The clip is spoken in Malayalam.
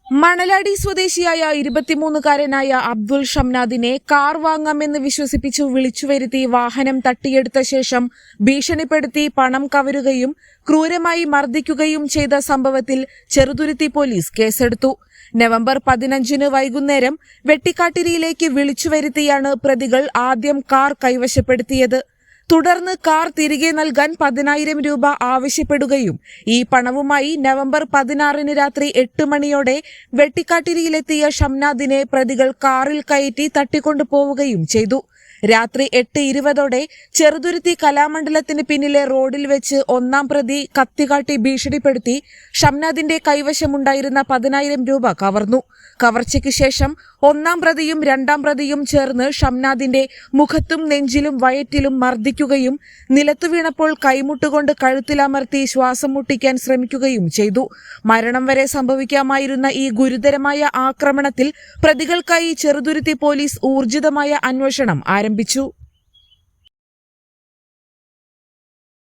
മണലാടി സ്വദേശിയായ 23-കാരനായ അബ്ദുൾ ഷംനാദിനെ കാർ വാങ്ങാമെന്ന് വിശ്വസിപ്പിച്ചു വിളിച്ചുവരുത്തി വാഹനം തട്ടിയെടുത്ത ശേഷം ഭീഷണിപ്പെടുത്തി പണം കവരുകയും ക്രൂരമായി മർദ്ദിക്കുകയും ചെയ്ത സംഭവത്തിൽ ചെറുതുരുത്തി പോലീസ് കേസെടുത്തു. നവംബർ 15 വൈകുന്നേരം വെട്ടിക്കാട്ടിരിയിലേക്ക് വിളിച്ചുവരുത്തിയാണ് പ്രതികൾ ആദ്യം കാർ കൈവശപ്പെടുത്തിയത്. തുടർന്ന് കാർ തിരികെ നൽകാൻ 10,000 രൂപ ആവശ്യപ്പെടുകയും ഈ പണവുമായി നവംബർ 16 രാത്രി 8 മണിയോടെ വെട്ടിക്കാട്ടിരിയിലെത്തിയ ഷംനാദിനെ പ്രതികൾ കാറിൽ കയറ്റി തട്ടിക്കൊണ്ടുപോവുകയും ചെയ്തു. രാത്രി 8:20 ചെറുതുരുത്തി കലാമണ്ഡലത്തിന് പിന്നിലെ റോഡിൽ വെച്ച് ഒന്നാം പ്രതി കത്തികാട്ടി ഭീഷണിപ്പെടുത്തി ഷംനാദിന്റെ കൈവശമുണ്ടായിരുന്ന 10,000 രൂപ കവർന്നു. കവർച്ചയ്ക്ക് ശേഷം ഒന്നാം പ്രതിയും രണ്ടാം പ്രതിയും ചേർന്ന് ഷംനാദിന്റെ മുഖത്തും നെഞ്ചിലും വയറ്റിലും മർദ്ദിക്കുകയും നിലത്തു വീണപ്പോൾ കൈമുട്ടുകൊണ്ട് കഴുത്തിലമർത്തി ശ്വാസം മുട്ടിക്കാൻ ശ്രമിക്കുകയും ചെയ്തു. മരണം വരെ സംഭവിക്കാമായിരുന്ന ഈ ഗുരുതരമായ ആക്രമണത്തിൽ പ്രതികൾക്കായി ചെറുതുരുത്തി പോലീസ് ഊർജിതമായ അന്വേഷണം ആരംഭിച്ചു.